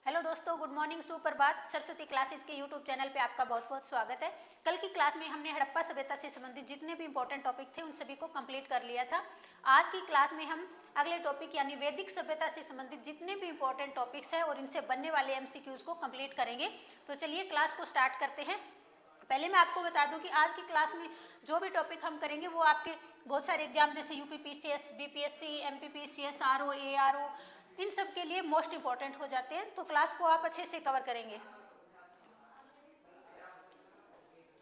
Hello दोस्तों, good morning, सुप्रभात। Saraswati classes के यूट्यूब चैनल पे आपका बहुत बहुत स्वागत है। कल की क्लास में हमने हड़प्पा सभ्यता से संबंधित जितने भी इंपॉर्टेंट टॉपिक थे उन सभी को कंप्लीट कर लिया था। आज की क्लास में हम अगले टॉपिक यानी वैदिक सभ्यता से संबंधित जितने भी इंपॉर्टेंट टॉपिक्स हैं और इनसे बनने वाले MCQs को कंप्लीट करेंगे। तो चलिए क्लास को स्टार्ट करते हैं। पहले मैं आपको बता दूं कि आज की क्लास में जो भी टॉपिक हम करेंगे वो आपके बहुत सारे एग्जाम जैसे UPPCS, BPSC, MPPCS, RO, ARO इन सब के लिए मोस्ट इंपॉर्टेंट हो जाते हैं। तो क्लास को आप अच्छे से कवर करेंगे।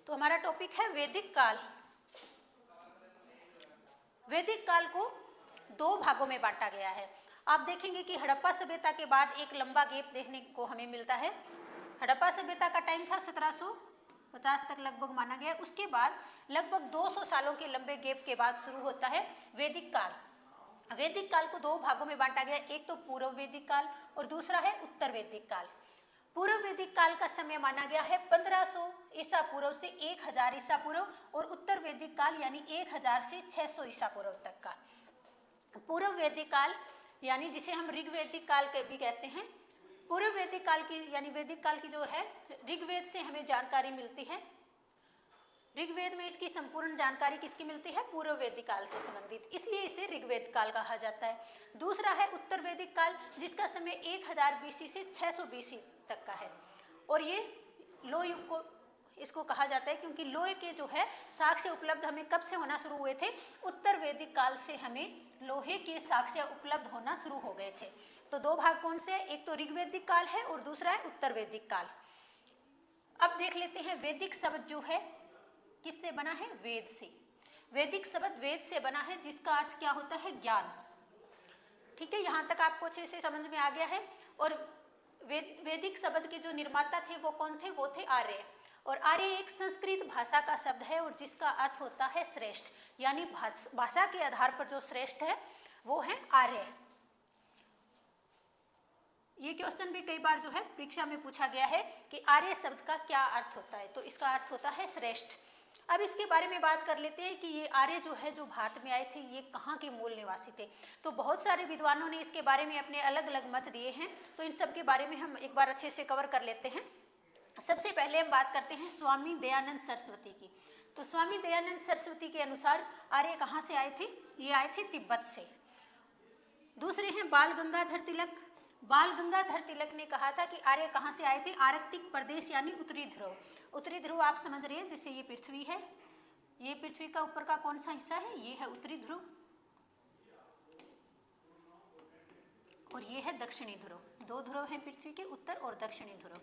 तो हमारा टॉपिक है वैदिक काल। वैदिक काल को दो भागों में बांटा गया है। आप देखेंगे कि हड़प्पा सभ्यता के बाद एक लंबा गैप देखने को हमें मिलता है। हड़प्पा सभ्यता का टाइम था 1750 तक लगभग माना गया। उसके बाद लगभग 200 सालों के लंबे गैप के बाद शुरू होता है वैदिक काल। वैदिक काल को दो भागों में बांटा गया, एक तो पूर्व वैदिक काल और दूसरा है उत्तर वैदिक काल। पूर्व वैदिक काल का समय माना गया है 1500 ईसा पूर्व से 1000 ईसा पूर्व और उत्तर वैदिक काल यानी 1000 से 600 ईसा पूर्व तक का। पूर्व वैदिक काल यानी जिसे हम ऋग्वैदिक काल भी कहते हैं। पूर्व वैदिक काल की यानी वैदिक काल की जो है ऋग्वेद से हमें जानकारी मिलती है। ऋग्वेद में इसकी संपूर्ण जानकारी किसकी मिलती है? पूर्व वैदिक काल से संबंधित, इसलिए इसे ऋग्वेद काल कहा जाता है। दूसरा है उत्तर वैदिक काल जिसका समय 1000 BC से 600 BC तक का है और ये लोह युग को इसको कहा जाता है क्योंकि लोहे के जो है साक्ष्य उपलब्ध हमें कब से होना शुरू हुए थे? उत्तर वैदिक काल से हमें लोहे के साक्ष्य उपलब्ध होना शुरू हो गए थे। तो दो भाग कौन से? एक तो ऋग्वैदिक काल है और दूसरा है उत्तर वैदिक काल। अब देख लेते हैं वैदिक शब्द जो है किससे बना है? वेद से। वैदिक शब्द वेद से बना है जिसका अर्थ क्या होता है? ज्ञान। ठीक है, यहाँ तक आपको अच्छे से समझ में आ गया है। और वैदिक शब्द के जो निर्माता थे वो कौन थे? वो थे आर्य। और आर्य एक संस्कृत भाषा का शब्द है और जिसका अर्थ होता है श्रेष्ठ, यानी भाषा के आधार पर जो श्रेष्ठ है वो है आर्य। ये क्वेश्चन भी कई बार जो है परीक्षा में पूछा गया है कि आर्य शब्द का क्या अर्थ होता है, तो इसका अर्थ होता है श्रेष्ठ। अब इसके बारे में बात कर लेते हैं कि ये आर्य जो है जो भारत में आए थे ये कहाँ के मूल निवासी थे। तो बहुत सारे विद्वानों ने इसके बारे में अपने अलग अलग मत दिए हैं, तो इन सब के बारे में हम एक बार अच्छे से कवर कर लेते हैं। सबसे पहले हम बात करते हैं स्वामी दयानंद सरस्वती की। तो स्वामी दयानंद सरस्वती के अनुसार आर्य कहाँ से आए थे? ये आए थे तिब्बत से। दूसरे हैं बाल गंगाधर तिलक। बाल गंगाधर तिलक ने कहा था कि आर्य कहाँ से आए थे? आर्कटिक प्रदेश यानी उत्तरी ध्रुव। उत्तरी ध्रुव आप समझ रहे हैं, जैसे ये पृथ्वी है, ये पृथ्वी का ऊपर का कौन सा हिस्सा है? ये है उत्तरी ध्रुव और ये है दक्षिणी ध्रुव। दो ध्रुव हैं पृथ्वी के, उत्तर और दक्षिणी ध्रुव।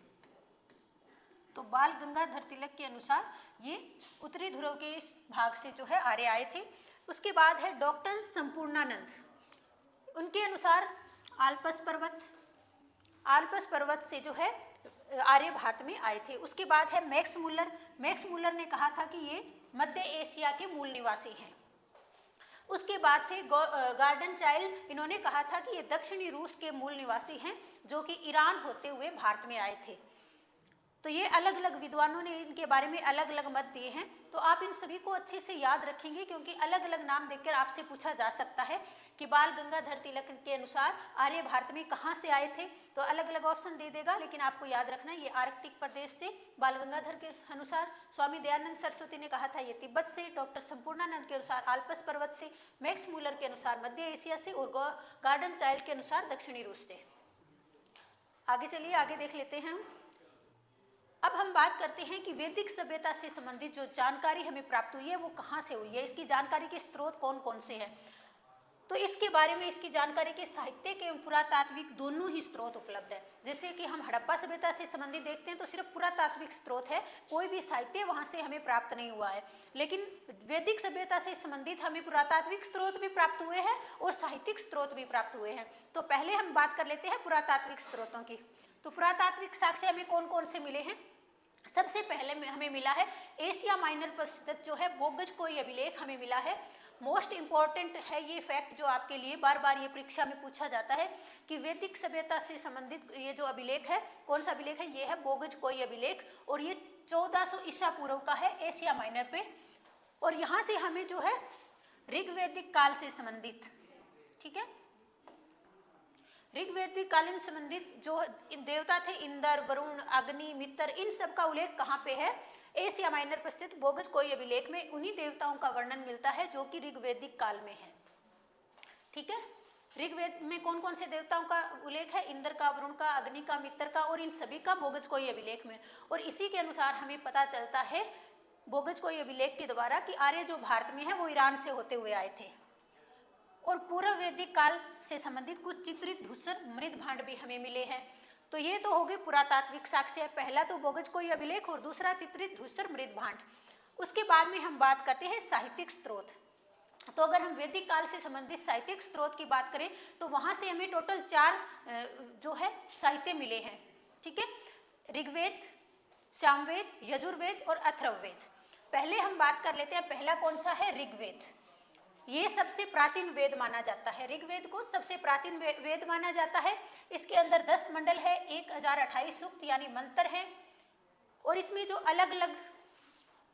तो बाल गंगाधर तिलक के अनुसार ये उत्तरी ध्रुव के इस भाग से जो है आर्य आए थे। उसके बाद है डॉक्टर संपूर्णानंद। उनके अनुसार आल्पस पर्वत से जो है आर्य भारत में आए थे। उसके बाद है मैक्स मुलर। मैक्स मुलर ने कहा था कि ये मध्य एशिया के मूल निवासी हैं। उसके बाद थे गार्डन चाइल्ड। इन्होंने कहा था कि ये दक्षिणी रूस के मूल निवासी हैं जो कि ईरान होते हुए भारत में आए थे। तो ये अलग अलग विद्वानों ने इनके बारे में अलग अलग मत दिए हैं। तो आप इन सभी को अच्छे से याद रखेंगे क्योंकि अलग अलग नाम देखकर आपसे पूछा जा सकता है कि बाल गंगाधर तिलक के अनुसार आर्य भारत में कहाँ से आए थे। तो अलग अलग ऑप्शन दे देगा, लेकिन आपको याद रखना ये आर्कटिक प्रदेश से। बाल गंगाधर के अनुसार स्वामी दयानंद सरस्वती ने कहा था ये तिब्बत से। डॉक्टर संपूर्णानंद के अनुसार आल्पस पर्वत से। मैक्स मुलर के अनुसार मध्य एशिया से और गार्डन चाइल्ड के अनुसार दक्षिणी रूस से। आगे चलिए, आगे देख लेते हैं। अब हम बात करते हैं कि वैदिक सभ्यता से संबंधित जो जानकारी हमें प्राप्त हुई है वो कहाँ से हुई है, इसकी जानकारी के स्रोत कौन कौन से हैं। तो इसके बारे में इसकी जानकारी के साहित्यिक एवं पुरातात्विक दोनों ही स्रोत उपलब्ध है। जैसे कि हम हड़प्पा सभ्यता से संबंधित देखते हैं तो सिर्फ पुरातात्विक स्रोत है, कोई भी साहित्य वहाँ से हमें प्राप्त नहीं हुआ है। लेकिन वैदिक सभ्यता से संबंधित हमें पुरातात्विक स्रोत भी प्राप्त हुए हैं और साहित्यिक स्रोत भी प्राप्त हुए हैं। तो पहले हम बात कर लेते हैं पुरातात्विक स्रोतों की। तो पुरातात्विक साक्ष्य हमें कौन कौन से मिले हैं? सबसे पहले हमें मिला है एशिया माइनर पर स्थित जो है बोगज कोई अभिलेख हमें मिला है। मोस्ट इंपॉर्टेंट है ये फैक्ट जो आपके लिए बार बार ये परीक्षा में पूछा जाता है कि वैदिक सभ्यता से संबंधित ये जो अभिलेख है, कौन सा अभिलेख है? ये है बोगज कोई अभिलेख और ये 1400 ईसा पूर्व का है एशिया माइनर पे। और यहाँ से हमें जो है ऋग्वैदिक काल से संबंधित, ठीक है, ऋग्वैदिक कालीन संबंधित जो देवता थे इंद्र, वरुण, अग्नि, मित्र, इन सब का उल्लेख कहाँ पे है? एशिया माइनर पर स्थित बोगज कोई अभिलेख में उन्हीं देवताओं का वर्णन मिलता है जो कि ऋग्वैदिक काल में है। ठीक है, ऋग्वेद में कौन कौन से देवताओं का उल्लेख है? इंद्र का, वरुण का, अग्नि का, मित्र का, और इन सभी का बोगज कोई अभिलेख में। और इसी के अनुसार हमें पता चलता है बोगज कोई अभिलेख के द्वारा कि आर्य जो भारत में है वो ईरान से होते हुए आए थे। और पूर्व वैदिक काल से संबंधित कुछ चित्रित धूसर मृद भांड भी हमें मिले हैं। तो ये तो हो गए पुरातात्विक साक्ष्य, पहला तो बोगज कोई अभिलेख और दूसरा चित्रित धूसर मृद भांड। उसके बाद में हम बात करते हैं साहित्यिक स्रोत। तो अगर हम वैदिक काल से संबंधित साहित्यिक स्रोत की बात करें तो वहां से हमें टोटल 4 जो है साहित्य मिले हैं। ठीक है, ऋग्वेद, सामवेद, यजुर्वेद और अथर्ववेद। पहले हम बात कर लेते हैं, पहला कौन सा है? ऋग्वेद। ये सबसे प्राचीन वेद माना जाता है, ऋग्वेद को सबसे प्राचीन वेद माना जाता है। इसके अंदर 10 मंडल है, 1028 सूक्त यानी मंत्र हैं, और इसमें जो अलग अलग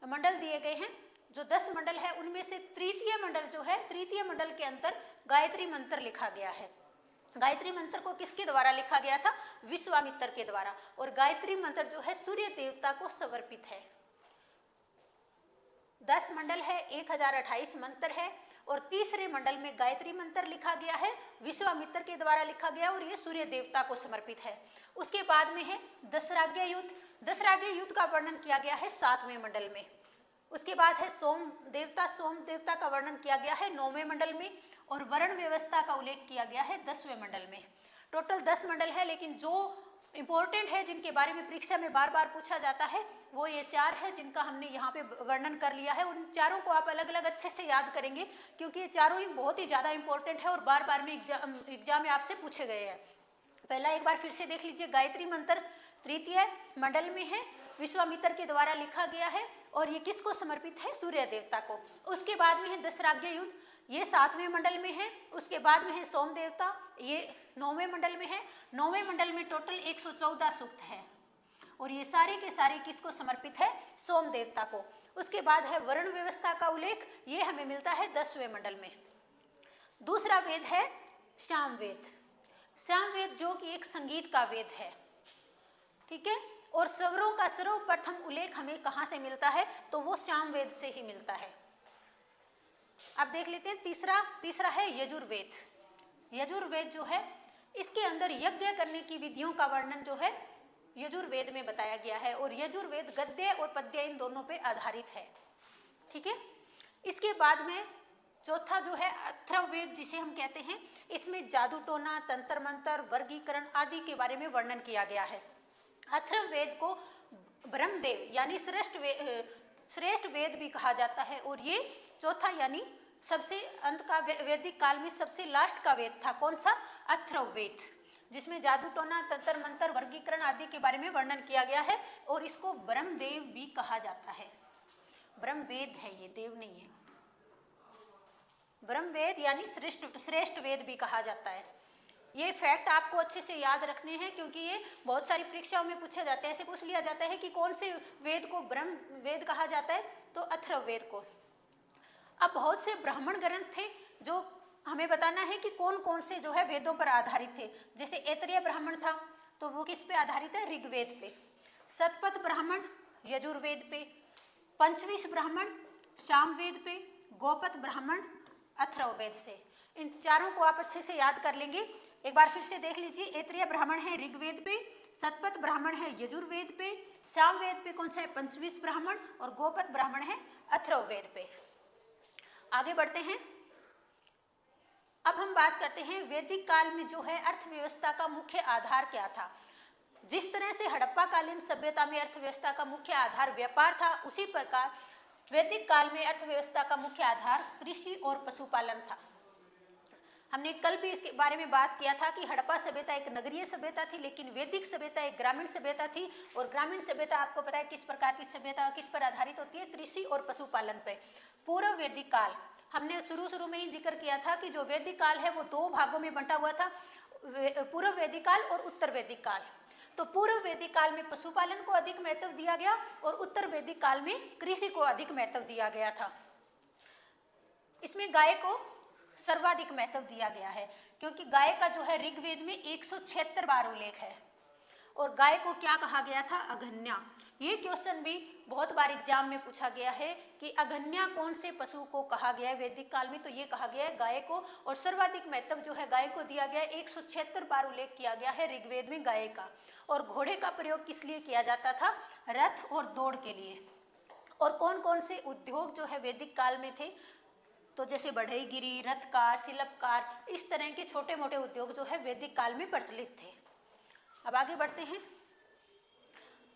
मंडल दिए गए हैं, जो 10 मंडल है उनमें से तृतीय मंडल जो है, तृतीय मंडल के अंदर गायत्री मंत्र लिखा गया है। गायत्री मंत्र को किसके द्वारा लिखा गया था? विश्वामित्र के द्वारा। और गायत्री मंत्र जो है सूर्य देवता को समर्पित है। 10 मंडल है, 1028 मंत्र है, और तीसरे मंडल में गायत्री मंत्र लिखा गया है, विश्वामित्र के द्वारा लिखा गया, और ये सूर्य देवता को समर्पित है। उसके बाद में है दशराज्ञ युद्ध। दशराज्ञ युद्ध का वर्णन किया गया है 7वें मंडल में। उसके बाद है सोम देवता का वर्णन किया गया है 9वें मंडल में, और वर्ण व्यवस्था का उल्लेख किया गया है 10वें मंडल में। टोटल 10 मंडल है, लेकिन जो इंपॉर्टेंट है, जिनके बारे में परीक्षा में बार बार पूछा जाता है, वो ये 4 है जिनका हमने यहाँ पे वर्णन कर लिया है। उन चारों को आप अलग अलग अच्छे से याद करेंगे, क्योंकि ये चारों ही बहुत ही ज़्यादा इंपॉर्टेंट है और बार बार में एग्जाम में आपसे पूछे गए हैं। पहला एक बार फिर से देख लीजिए, गायत्री मंत्र तृतीय मंडल में है, विश्वामित्र के द्वारा लिखा गया है, और ये किसको समर्पित है? सूर्य देवता को। उसके बाद में है दशराज्ञ युद्ध, ये 7वें मंडल में है। उसके बाद में है सोम देवता, ये 9वें मंडल में है। 9वें मंडल में टोटल 114 सूक्त है, और ये सारे के सारे किसको समर्पित है? सोम देवता को। उसके बाद है वर्ण व्यवस्था का उल्लेख, ये हमें मिलता है 10वें मंडल में। दूसरा वेद है सामवेद। सामवेद जो कि एक संगीत का वेद है। ठीक है, और स्वरों का सर्वप्रथम उल्लेख हमें कहाँ से मिलता है? तो वो सामवेद से ही मिलता है। अब देख लेते हैं तीसरा है यजुर्वेद। यजुर्वेद जो है, इसके अंदर यज्ञ करने की विधियों का वर्णन जो है यजुर्वेद में बताया गया है, और यजुर्वेद गद्य और पद्य इन दोनों पे आधारित है। ठीक है, इसके बाद में चौथा जो है अथर्ववेद जिसे हम कहते हैं, इसमें जादू टोना, तंत्र मंत्र, वर्गीकरण आदि के बारे में वर्णन किया गया है। अथर्ववेद को ब्रह्मदेव यानी श्रेष्ठ वेद भी कहा जाता है, और ये चौथा यानी सबसे अंत का वैदिक काल में सबसे लास्ट का वेद था। कौन सा? अथर्ववेद, जिसमें जादू टोना, तंत्र मंत्र, वर्गीकरण आदि के बारे में वर्णन किया गया है, और इसको ब्रह्मदेव भी कहा जाता है। ब्रह्मवेद है ये, देव नहीं है। ब्रह्मवेद यानी श्रेष्ठ वेद भी कहा जाता है। ये फैक्ट आपको अच्छे से याद रखने हैं, क्योंकि ये बहुत सारी परीक्षाओं में पूछा जाता है। ऐसे पूछ लिया जाता है कि कौन से वेद को ब्रह्म वेद कहा जाता है, तो अथर्ववेद को। अब बहुत से ब्राह्मण ग्रंथ थे जो हमें बताना है कि कौन कौन से जो है वेदों पर आधारित थे। जैसे ऐतरेय ब्राह्मण था, तो वो किस पे आधारित है? ऋग्वेद पे। शतपथ ब्राह्मण यजुर्वेद पे, पंचविश ब्राह्मण सामवेद पे, गोपथ ब्राह्मण अथर्ववेद से। इन चारों को आप अच्छे से याद कर लेंगे। एक बार फिर से देख लीजिए, ऐतरेय ब्राह्मण है ऋग्वेद पे, शतपथ ब्राह्मण है यजुर्वेद पे, सामवेद पे कौन सा है? पंचविश ब्राह्मण, और गोपथ ब्राह्मण है अथर्ववेद पे। आगे बढ़ते हैं। अब हम बात करते हैं वैदिक काल में जो है अर्थव्यवस्था का मुख्य आधार क्या था। जिस तरह से हड़प्पा कालीन सभ्यता में अर्थव्यवस्था का मुख्य आधार व्यापार था, उसी प्रकार वैदिक काल में अर्थव्यवस्था का मुख्य आधार कृषि और पशुपालन था। हमने कल भी इसके बारे में बात किया था कि हड़प्पा सभ्यता एक नगरीय सभ्यता थी, लेकिन वैदिक सभ्यता एक ग्रामीण सभ्यता थी। और ग्रामीण सभ्यता आपको पता है किस प्रकार की सभ्यता किस पर आधारित होती है? कृषि और पशुपालन पे। पूर्व वैदिक काल हमने शुरू में ही जिक्र किया था कि जो वैदिक काल है वो 2 भागों में बंटा हुआ था, पूर्व वैदिक काल और उत्तर वैदिक काल। तो पूर्व वैदिक काल में पशुपालन को अधिक महत्व दिया गया, और उत्तर वैदिक काल में कृषि को अधिक महत्व दिया गया था। इसमें गाय को सर्वाधिक महत्व दिया गया है, क्योंकि गाय का जो है ऋग्वेद में 176 बार उल्लेख है। और गाय को क्या कहा गया था? अघन्या। ये क्वेश्चन भी बहुत बार एग्जाम में पूछा गया है कि अघन्या कौन से पशु को कहा गया है वैदिक काल में, तो ये कहा गया है गाय को। और सर्वाधिक महत्व जो है गाय को दिया गया है, 176 बार उल्लेख किया गया है ऋग्वेद में गाय का। और घोड़े का प्रयोग किस लिए किया जाता था? रथ और दौड़ के लिए। और कौन कौन से उद्योग जो है वैदिक काल में थे? तो जैसे बढ़ईगिरी, रथकार, शिल्पकार, इस तरह के छोटे मोटे उद्योग जो है वैदिक काल में प्रचलित थे। अब आगे बढ़ते हैं।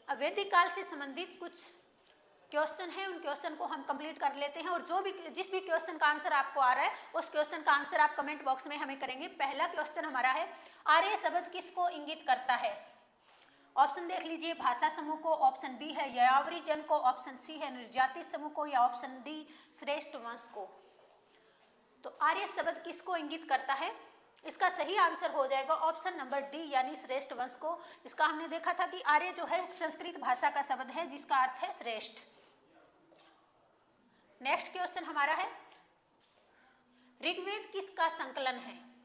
अब वैदिक काल से संबंधित कुछ क्वेश्चन है, उन क्वेश्चन को हम कंप्लीट कर लेते हैं। और जो भी जिस भी क्वेश्चन का आंसर आपको आ रहा है उस क्वेश्चन का आंसर आप कमेंट बॉक्स में हमें करेंगे। पहला क्वेश्चन हमारा है, आर्य शब्द किसको इंगित करता है? ऑप्शन देख लीजिए, भाषा समूह को, ऑप्शन बी है यायावरी जन को, ऑप्शन सी है निर्जाति समूह को, या ऑप्शन डी श्रेष्ठ वंश को। तो आर्य शब्द किसको इंगित करता है? इसका सही आंसर हो जाएगा ऑप्शन नंबर डी, यानी श्रेष्ठ वंश को। इसका हमने देखा था कि आर्य जो है संस्कृत भाषा का शब्द है जिसका अर्थ है श्रेष्ठ। नेक्स्ट क्वेश्चन हमारा है, ऋग्वेद किसका संकलन है?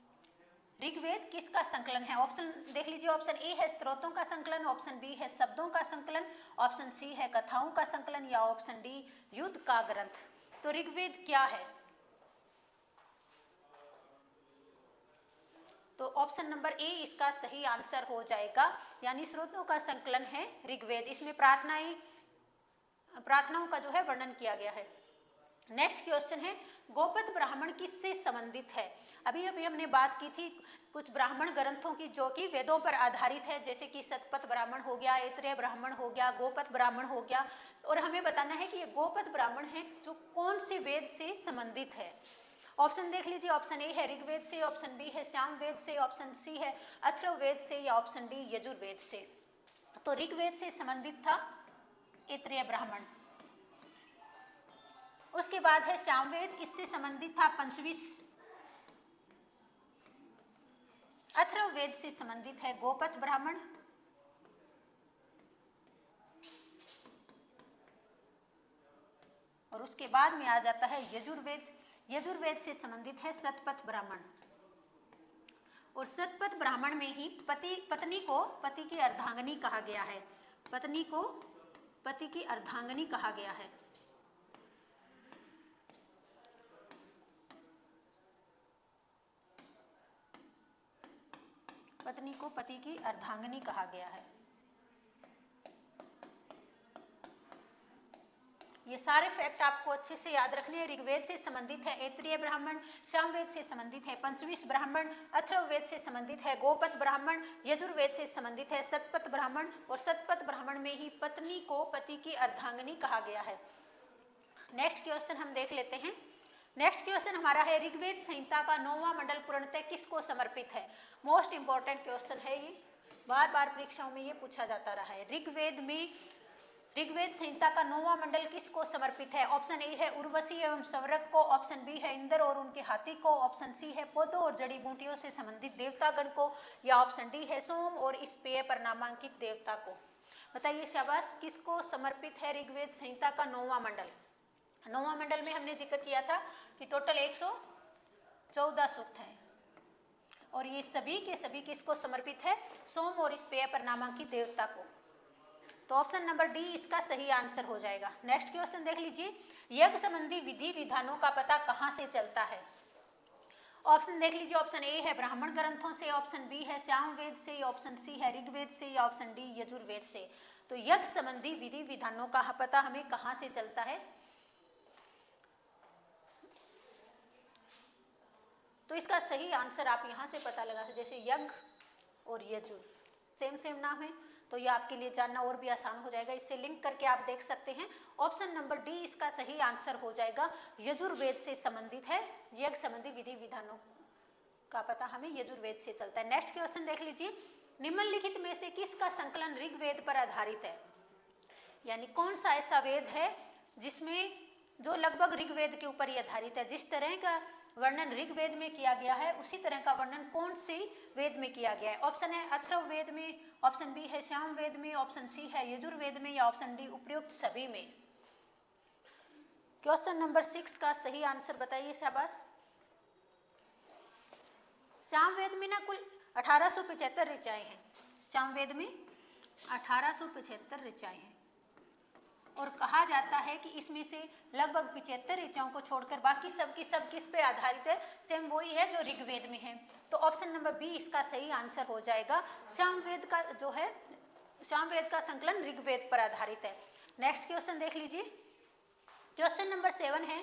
ऋग्वेद किसका संकलन है? ऑप्शन देख लीजिए, ऑप्शन ए है स्त्रोतों का संकलन, ऑप्शन बी है शब्दों का संकलन, ऑप्शन सी है कथाओं का संकलन, या ऑप्शन डी युद्ध का ग्रंथ। तो ऋग्वेद क्या है? तो ऑप्शन नंबर ए इसका सही आंसर हो जाएगा, यानी स्रोतों का संकलन है ऋग्वेद। इसमें प्रार्थनाओं का जो है वर्णन किया गया है। नेक्स्ट क्वेश्चन है, गोपद ब्राह्मण किससे संबंधित है? अभी हमने बात की थी कुछ ब्राह्मण ग्रंथों की जो कि वेदों पर आधारित है, जैसे कि शतपथ ब्राह्मण हो गया, ऐत्रेय ब्राह्मण हो गया, गोपद ब्राह्मण हो गया। और हमें बताना है कि ये गोपद ब्राह्मण है जो कौन से वेद से संबंधित है। ऑप्शन देख लीजिए, ऑप्शन ए है ऋग्वेद से, ऑप्शन बी है सामवेद से, ऑप्शन सी है अथर्ववेद से, या ऑप्शन डी यजुर्वेद से। तो ऋग्वेद से संबंधित था ऐत्रेय ब्राह्मण। उसके बाद है सामवेद, इससे संबंधित था पंचविश। अथर्ववेद से संबंधित है गोपथ ब्राह्मण। और उसके बाद में आ जाता है यजुर्वेद। यजुर्वेद से संबंधित है शतपथ ब्राह्मण। और शतपथ ब्राह्मण में ही पत्नी को पति की अर्धांगिनी कहा गया है। पत्नी को पति की अर्धांगिनी कहा गया है। पत्नी को पति की अर्धांगिनी कहा गया है। ये सारे फैक्ट आपको अच्छे से याद रखने हैं। ऋग्वेद से संबंधित है ऐत्रेय ब्राह्मण, सामवेद से संबंधित है पंचविश ब्राह्मण, अथर्ववेद से संबंधित है गोपथ ब्राह्मण, यजुर्वेद से संबंधित है शतपथ ब्राह्मण, और शतपथ ब्राह्मण में ही पत्नी को पति की अर्धांगिनी कहा गया है। नेक्स्ट क्वेश्चन हम देख लेते हैं। नेक्स्ट क्वेश्चन हमारा है, ऋग्वेद संहिता का 9वां मंडल पूर्णतः किसको समर्पित है? मोस्ट इंपॉर्टेंट क्वेश्चन है ये, बार बार परीक्षाओं में ये पूछा जाता रहा है। ऋग्वेद संहिता का 9वां मंडल किसको समर्पित है? ऑप्शन ए है उर्वशी एवं सवरक को, ऑप्शन बी है इंद्र और उनके हाथी को, ऑप्शन सी है पौधों और जड़ी बूटियों से संबंधित देवतागण को, या ऑप्शन डी है सोम और इस पेय पर नामांकित देवता को। बताइए शाबाश, किसको समर्पित है ऋग्वेद संहिता का 9वां मंडल? 9वां मंडल में हमने जिक्र किया था कि टोटल 114 सूक्त हैं, और ये सभी के सभी किसको समर्पित है? सोम और इस पेय पर नामांकित देवता को। तो ऑप्शन नंबर डी इसका सही आंसर हो जाएगा। नेक्स्ट क्वेश्चन देख लीजिए, यज्ञ संबंधी विधि विधानों का पता कहाँ से चलता है? ऑप्शन देख लीजिए, ऑप्शन ए है ब्राह्मण ग्रंथों से, ऑप्शन बी है सामवेद से, ऑप्शन सी है ऋग्वेद से, या ऑप्शन डी यजुर्वेद से। तो यज्ञ संबंधी विधि विधानों का पता हमें कहाँ से चलता है? तो इसका सही आंसर आप यहाँ से पता लगा, जैसे यज्ञ और यजुर सेम नाम है, तो ये आपके लिए जानना और भी आसान हो जाएगा। इससे लिंक करके आप देख सकते हैं। ऑप्शन नंबर डी इसका सही आंसर हो जाएगा, यजुर्वेद से संबंधित है। यज्ञ संबंधी विधि विधानों का पता हमें यजुर्वेद से चलता है। नेक्स्ट क्वेश्चन देख लीजिए, निम्नलिखित में से किसका संकलन ऋग्वेद पर आधारित है? यानी कौन सा ऐसा वेद है जिसमें जो लगभग ऋग्वेद के ऊपर ही आधारित है? जिस तरह का वर्णन ऋग्वेद में किया गया है उसी तरह का वर्णन कौन से वेद में किया गया है? ऑप्शन है अथर्ववेद में, ऑप्शन बी है सामवेद में, ऑप्शन सी है यजुर्वेद में, या ऑप्शन डी उपयुक्त सभी में। क्वेश्चन नंबर 6 का सही आंसर बताइए शाबाश। सामवेद में ना कुल 1875 ऋचाएं हैं। सामवेद में 1875 ऋचाएं हैं और कहा जाता है कि इसमें से लगभग 75 ऋचाओं को छोड़कर बाकी सब किस पे आधारित है, सेम वही है जो ऋग्वेद में है। तो ऑप्शन नंबर बी इसका सही आंसर हो जाएगा। सामवेद का जो है, सामवेद का संकलन ऋग्वेद पर आधारित है। नेक्स्ट क्वेश्चन देख लीजिए। क्वेश्चन नंबर 7 है,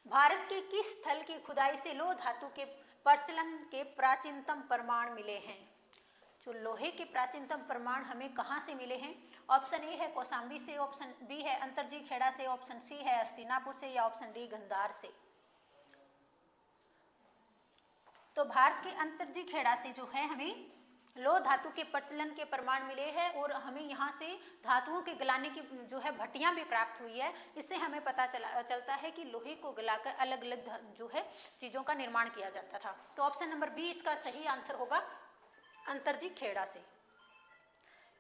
भारत के किस स्थल की खुदाई से लौह धातु के प्रचलन के प्राचीनतम प्रमाण मिले हैं? जो लोहे के प्राचीनतम प्रमाण हमें कहाँ से मिले हैं? ऑप्शन ए है कौशाम्बी से, ऑप्शन बी है अंतरजी खेड़ा से, ऑप्शन सी है हस्तिनापुर से या ऑप्शन डी गंधार से। तो भारत के अंतरजी खेड़ा से जो है हमें लौह धातु के प्रचलन के प्रमाण मिले हैं और हमें यहाँ से धातुओं के गलाने की जो है भट्टियाँ भी प्राप्त हुई है। इससे हमें पता चलता है कि लोहे को गलाकर अलग अलग जो है चीज़ों का निर्माण किया जाता था। तो ऑप्शन नंबर बी इसका सही आंसर होगा, अंतरजी खेड़ा से।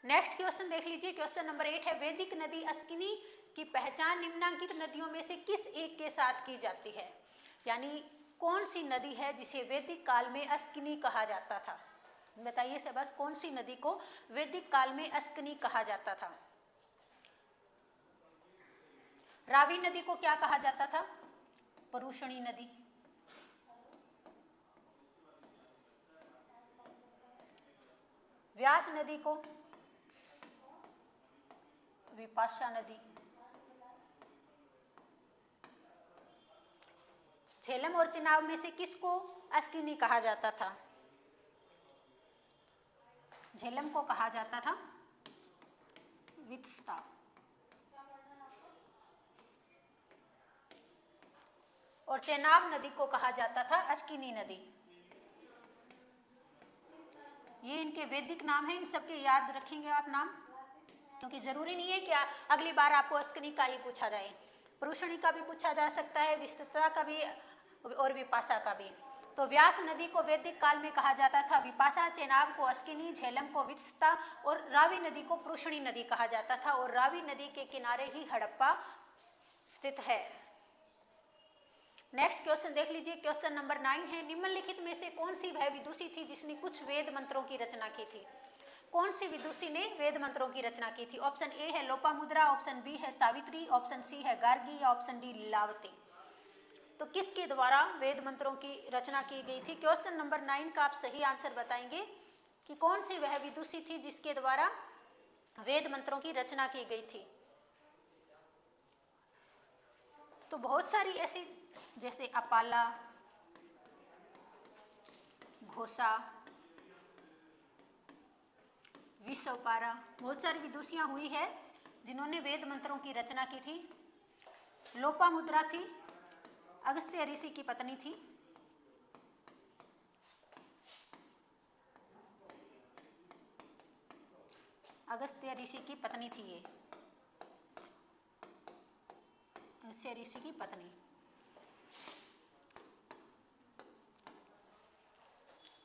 नेक्स्ट क्वेश्चन देख लीजिए। क्वेश्चन नंबर 8 है, वैदिक नदी अस्किनी की पहचान निम्नलिखित नदियों में से किस एक के साथ की जाती है? यानी कौन सी नदी है जिसे वैदिक काल में अस्किनी कहा जाता था? बताइए से बस, कौन सी नदी को वैदिक काल में अस्किनी कहा जाता था? रावी नदी को क्या कहा जाता था? परुषणी नदी। व्यास नदी को विपाशा नदी। झेलम और चिनाब में से किसको अस्किनी कहा जाता था? झेलम को कहा जाता था वित्सता। और चेनाब नदी को कहा जाता था अस्किनी नदी। ये इनके वैदिक नाम है, इन सबके याद रखेंगे आप नाम, क्योंकि जरूरी नहीं है कि अगली बार आपको अस्किनी का ही पूछा जाए। परुषणी का भी पूछा जा सकता है, विस्तृता का भी और विपाशा का भी। तो व्यास नदी को वैदिक काल में कहा जाता था विपाशा, चेनाब को अस्किनी, झेलम को वित्सता और रावी नदी को परुषणी नदी कहा जाता था। और रावी नदी के किनारे ही हड़प्पा स्थित है। नेक्स्ट क्वेश्चन देख लीजिए। क्वेश्चन नंबर 9 है, निम्नलिखित में से कौन सी वह विदुषी थी जिसने कुछ वेद मंत्रों की रचना की थी? कौन सी विदुषी ने वेद मंत्रों की रचना की थी? ऑप्शन ए है लोपामुद्रा, ऑप्शन बी है सावित्री, ऑप्शन सी है गार्गी या ऑप्शन डी लीलावती। तो किसके द्वारा वेद मंत्रों की रचना की गई थी? क्वेश्चन नंबर 9 का आप सही आंसर बताएंगे कि कौन सी वह विदुषी थी जिसके द्वारा वेद मंत्रों की रचना की गई थी। तो बहुत सारी ऐसी, जैसे अपाला, घोषा, विश्वपारा, बहुत सारी विदुषियां हुई है जिन्होंने वेद मंत्रों की रचना की थी। लोपामुद्रा थी, अगस्त्य ऋषि की पत्नी थी। अगस्त्य ऋषि की पत्नी थी ये, अगस्त्य ऋषि की पत्नी।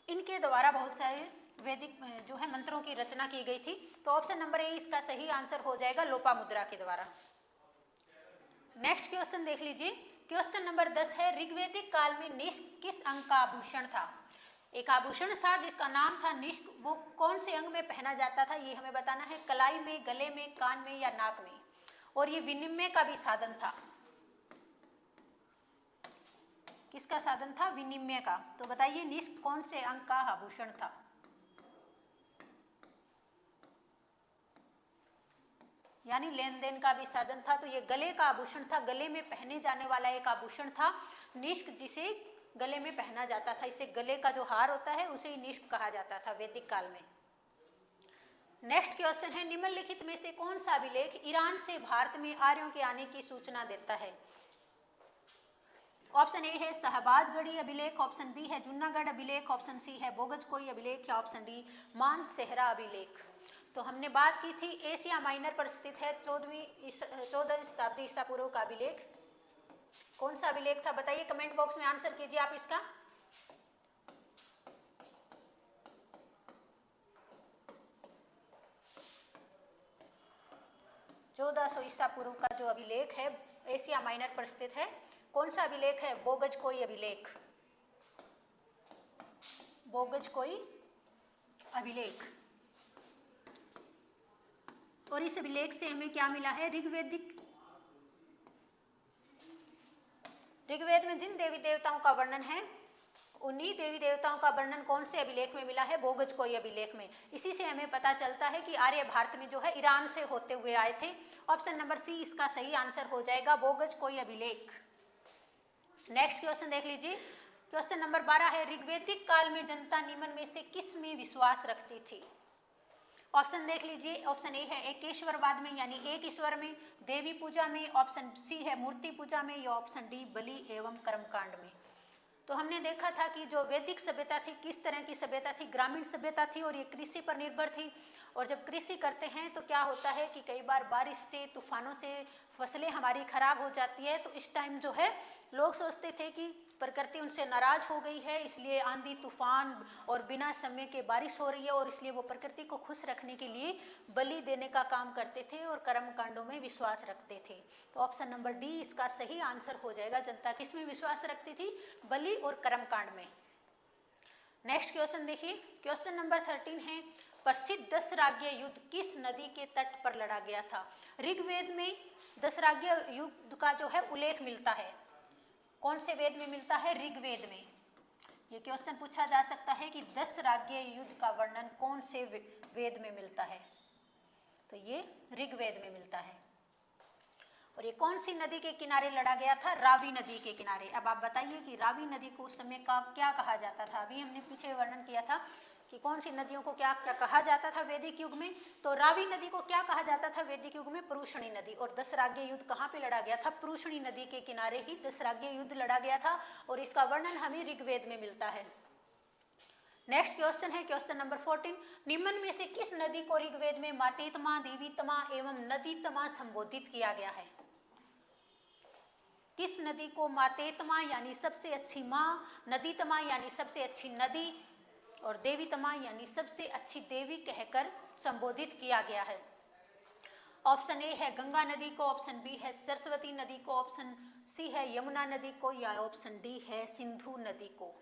इनके द्वारा बहुत सारे वैदिक जो है मंत्रों की रचना की गई थी। तो ऑप्शन नंबर ए इसका सही आंसर हो जाएगा, लोपामुद्रा के द्वारा। नेक्स्ट क्वेश्चन देख लीजिए। क्वेश्चन नंबर 10 है, ऋग्वैदिक काल में निष्क किस अंग का आभूषण था? एक आभूषण था जिसका नाम था निष्क, वो कौन से अंग में पहना जाता था ये हमें बताना है। कलाई में, गले में, कान में या नाक में। और ये विनिमय का भी साधन था। किसका साधन था? विनिमय का। तो बताइए निष्क कौन से अंग का आभूषण था? यानी लेन देन का भी साधन था। तो ये गले का आभूषण था, गले में पहने जाने वाला एक आभूषण था निष्क, जिसे गले में पहना जाता था। इसे गले का जो हार होता है उसे ही निष्क कहा जाता था वैदिक काल में। नेक्स्ट क्वेश्चन है, निम्नलिखित में से कौन सा अभिलेख ईरान से भारत में आर्यों के आने की सूचना देता है? ऑप्शन ए है शहबाजगढ़ी अभिलेख, ऑप्शन बी है जूनागढ़ अभिलेख, ऑप्शन सी है बोगजकोई अभिलेख या ऑप्शन डी मानसेहरा अभिलेख। तो हमने बात की थी एशिया माइनर पर स्थित है 14वीं शताब्दी ईसा पूर्व का अभिलेख। कौन सा अभिलेख था बताइए, कमेंट बॉक्स में आंसर कीजिए आप इसका। चौदह ईसा पूर्व का जो अभिलेख है एशिया माइनर पर स्थित है, कौन सा अभिलेख है? बोगजकोई अभिलेख। बोगज कोई अभिलेख। और इस अभिलेख से हमें क्या मिला है? ऋग्वेद में जिन देवी देवताओं का वर्णन है उन्हीं देवी देवताओं का वर्णन कौन से अभिलेख में मिला है? बोगज कोई अभिलेख में। इसी से हमें पता चलता है कि आर्य भारत में जो है ईरान से होते हुए आए थे। ऑप्शन नंबर सी इसका सही आंसर हो जाएगा, बोगज कोई अभिलेख। नेक्स्ट क्वेश्चन देख लीजिए। क्वेश्चन नंबर 12 है, ऋग्वैदिक काल में जनता निम्न में से किस में विश्वास रखती थी? ऑप्शन देख लीजिए। ऑप्शन ए है एकेश्वरवाद में यानी एक ईश्वर में, देवी पूजा में, ऑप्शन सी है मूर्ति पूजा में, या ऑप्शन डी बलि एवं कर्मकांड में। तो हमने देखा था कि जो वैदिक सभ्यता थी किस तरह की सभ्यता थी? ग्रामीण सभ्यता थी और ये कृषि पर निर्भर थी। और जब कृषि करते हैं तो क्या होता है कि कई बार बारिश से, तूफानों से फसलें हमारी खराब हो जाती है। तो इस टाइम जो है लोग सोचते थे कि प्रकृति उनसे नाराज हो गई है, इसलिए आंधी तूफान और बिना समय के बारिश हो रही है, और इसलिए वो प्रकृति को खुश रखने के लिए बलि देने का काम करते थे और कर्म कांडों में विश्वास रखते थे। तो ऑप्शन नंबर डी इसका सही आंसर हो जाएगा। जनता किस में विश्वास रखती थी? बलि और कर्म कांड में। नेक्स्ट क्वेश्चन देखिए। क्वेश्चन नंबर 13 है, प्रसिद्ध दशराज्य युद्ध किस नदी के तट पर लड़ा गया था? ऋग्वेद में दशराज्य युद्ध का जो है उल्लेख मिलता है। कौन से वेद में मिलता है? ऋग्वेद में। ये क्वेश्चन पूछा जा सकता है कि दशराज्य युद्ध का वर्णन कौन से वेद में मिलता है? तो ये ऋग्वेद में मिलता है। और ये कौन सी नदी के किनारे लड़ा गया था? रावी नदी के किनारे। अब आप बताइए कि रावी नदी को उस समय का क्या कहा जाता था? अभी हमने पीछे वर्णन किया था कि कौन सी नदियों को क्या कहा जाता था वैदिक युग में। तो रावी नदी को क्या कहा जाता था वैदिक युग में? पुरुषणी नदी। और दशराज्य युद्ध कहाँ पे लड़ा गया था? पुरुषणी नदी के किनारे ही दशराज्य युद्ध लड़ा गया था, और इसका वर्णन हमें ऋग्वेद में मिलता है। नेक्स्ट क्वेश्चन है क्वेश्चन नंबर 14, निम्न में से किस नदी को ऋग्वेद में मातेतमा, देवीतमा एवं नदीतमा संबोधित किया गया है? किस नदी को मातेतमा यानी सबसे अच्छी माँ, नदीतमा यानी सबसे अच्छी नदी, और देवीतमा यानी सबसे अच्छी देवी कहकर संबोधित किया गया है? ऑप्शन ए है गंगा नदी को, ऑप्शन बी है सरस्वती नदी को, ऑप्शन सी है यमुना नदी को, या ऑप्शन डी है सिंधु नदी को।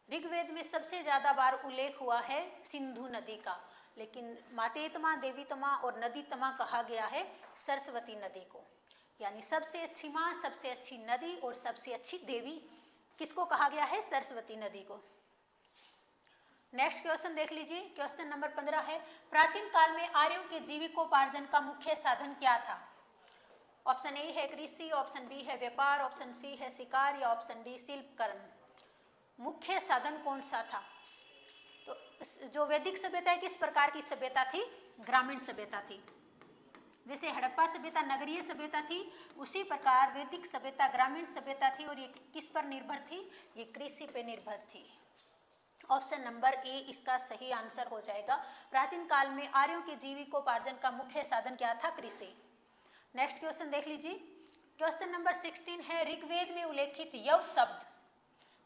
ऋग्वेद में सबसे ज्यादा बार उल्लेख हुआ है सिंधु नदी का, लेकिन मातेतमा, देवीतमा और नदीतमा कहा गया है सरस्वती नदी को। यानी सबसे अच्छी माँ, सबसे अच्छी नदी और सबसे अच्छी देवी किसको कहा गया है? सरस्वती नदी को। नेक्स्ट क्वेश्चन देख लीजिए। क्वेश्चन नंबर 15 है, प्राचीन काल में आर्यों के जीविकोपार्जन का मुख्य साधन क्या था? ऑप्शन ए है कृषि, ऑप्शन बी है व्यापार, ऑप्शन सी है शिकार, या ऑप्शन डी शिल्प कर्म। मुख्य साधन कौन सा था? तो जो वैदिक सभ्यता है किस प्रकार की सभ्यता थी? ग्रामीण सभ्यता थी। जैसे हड़प्पा सभ्यता नगरीय सभ्यता थी, उसी प्रकार वैदिक सभ्यता ग्रामीण सभ्यता थी। और ये किस पर निर्भर थी? ये कृषि पे निर्भर थी। ऑप्शन नंबर ए इसका सही आंसर हो जाएगा। प्राचीन काल में आर्यों के जीविकोपार्जन का मुख्य साधन क्या था? कृषि। नेक्स्ट क्वेश्चन देख लीजिए। क्वेश्चन नंबर 16 है, ऋग्वेद में उल्लेखित यव शब्द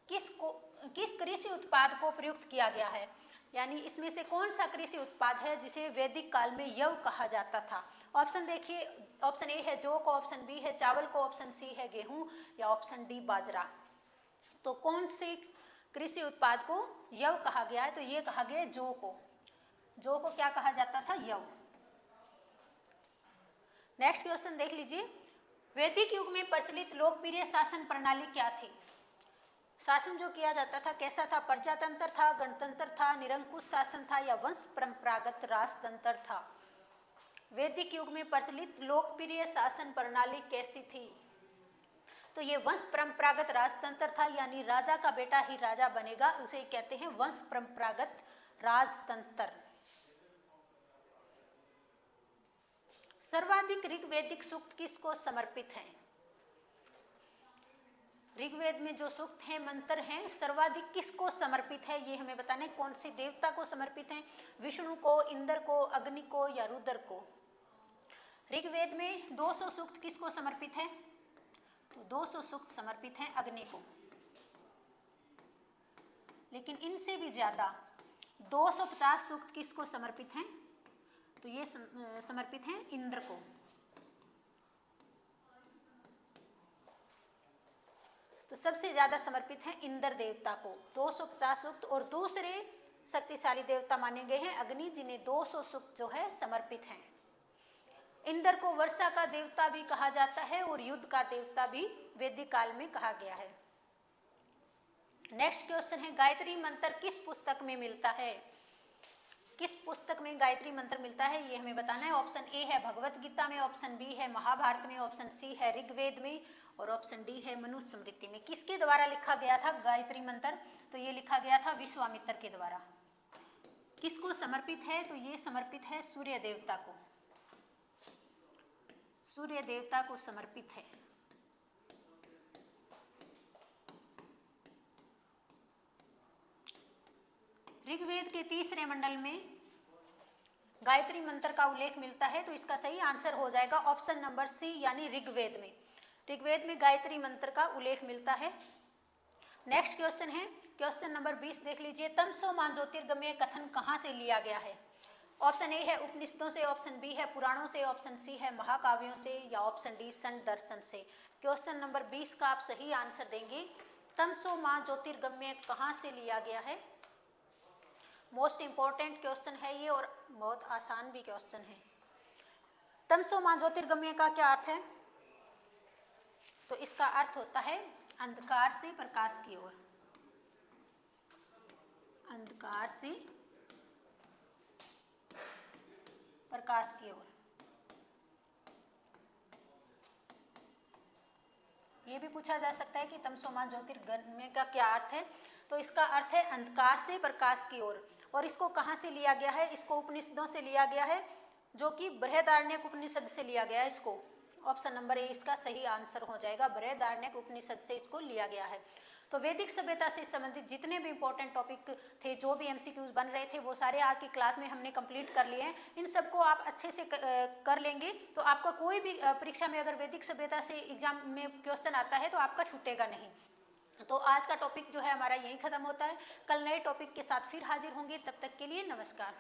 किस कृषि उत्पाद को प्रयुक्त किया गया है? यानी इसमें से कौन सा कृषि उत्पाद है जिसे वैदिक काल में यव कहा जाता था? ऑप्शन देखिए। ऑप्शन ए है जौ को, ऑप्शन बी है चावल को, ऑप्शन सी है गेहूं, या ऑप्शन डी बाजरा। तो कौन से कृषि उत्पाद को यव कहा गया है? तो ये कहा गया जौ को। जौ को क्या कहा जाता था? यव। नेक्स्ट क्वेश्चन देख लीजिए। वैदिक युग में प्रचलित लोकप्रिय शासन प्रणाली क्या थी? शासन जो किया जाता था कैसा था? प्रजातंत्र था, गणतंत्र था, निरंकुश शासन था, या वंश परंपरागत राजतंत्र था? वैदिक युग में प्रचलित लोकप्रिय शासन प्रणाली कैसी थी? तो ये वंश परंपरागत राजतंत्र था, यानी राजा का बेटा ही राजा बनेगा, उसे कहते हैं वंश परंपरागत राजतंत्र। सर्वाधिक ऋग्वैदिक सूक्त किसको समर्पित हैं? ऋग्वेद में जो सूक्त हैं, मंत्र हैं, सर्वाधिक किसको समर्पित है ये हमें बताना है। कौन से देवता को समर्पित हैं? विष्णु को, इंद्र को, अग्नि को, या रुद्र को? ऋग्वेद में 200 सूक्त किसको समर्पित है? तो 200 सूक्त समर्पित हैं अग्नि को। लेकिन इनसे भी ज्यादा 250 सूक्त किसको समर्पित हैं? तो ये समर्पित हैं इंद्र को। तो सबसे ज़्यादा समर्पित हैं इंद्र देवता को 250 सूक्त, और दूसरे शक्तिशाली देवता माने गए हैं अग्नि, जिन्हें 200 सूक्त जो है समर्पित हैं। इंद्र को वर्षा का देवता भी कहा जाता है और युद्ध का देवता भी वैदिक काल में कहा गया है। नेक्स्ट क्वेश्चन है, गायत्री मंत्र किस पुस्तक में मिलता है? किस पुस्तक में गायत्री मंत्र मिलता है ये हमें बताना है। ऑप्शन ए है भगवत गीता में, ऑप्शन बी है महाभारत में, ऑप्शन सी है ऋग्वेद में, और ऑप्शन डी है मनुस्मृति में। किसके द्वारा लिखा गया था गायत्री मंत्र? तो ये लिखा गया था विश्वामित्र के द्वारा। किसको समर्पित है? तो ये समर्पित है सूर्य देवता को, सूर्य देवता को समर्पित है। ऋग्वेद के तीसरे मंडल में गायत्री मंत्र का उल्लेख मिलता है, तो इसका सही आंसर हो जाएगा ऑप्शन नंबर सी, यानी ऋग्वेद में। ऋग्वेद में गायत्री मंत्र का उल्लेख मिलता है। नेक्स्ट क्वेश्चन है, क्वेश्चन नंबर 20 देख लीजिए। तमसो मा ज्योतिर्गमय कथन कहाँ से लिया गया है? ऑप्शन ए है उपनिषदों से, ऑप्शन बी है पुराणों से, ऑप्शन सी है महाकाव्यों से, या ऑप्शन डी संत दर्शन से। क्वेश्चन नंबर 20 का आप सही आंसर देंगे। तमसो मा ज्योतिर्गमय कहाँ से लिया गया है? मोस्ट इंपॉर्टेंट क्वेश्चन है ये, और बहुत आसान भी क्वेश्चन है। तमसो मा ज्योतिर्गमय का क्या अर्थ है? तो इसका अर्थ होता है अंधकार से प्रकाश की ओर, अंधकार से प्रकाश की ओर। ये भी पूछा जा सकता है कि तमसो मा ज्योतिर्गमय का क्या अर्थ है? तो इसका अर्थ है अंधकार से प्रकाश की ओर। और इसको कहाँ से लिया गया है? इसको उपनिषदों से लिया गया है, जो कि बृहदारण्यक उपनिषद से लिया गया है इसको। ऑप्शन नंबर ए इसका सही आंसर हो जाएगा, बृहदारण्यक उपनिषद से इसको लिया गया है। तो वैदिक सभ्यता से संबंधित जितने भी इंपॉर्टेंट टॉपिक थे, जो भी एमसीक्यूज बन रहे थे, वो सारे आज की क्लास में हमने कंप्लीट कर लिए हैं। इन सबको आप अच्छे से कर लेंगे तो आपका कोई भी परीक्षा में अगर वैदिक सभ्यता से एग्जाम में क्वेश्चन आता है तो आपका छूटेगा नहीं। तो आज का टॉपिक जो है हमारा यहीं खत्म होता है। कल नए टॉपिक के साथ फिर हाजिर होंगे, तब तक के लिए नमस्कार।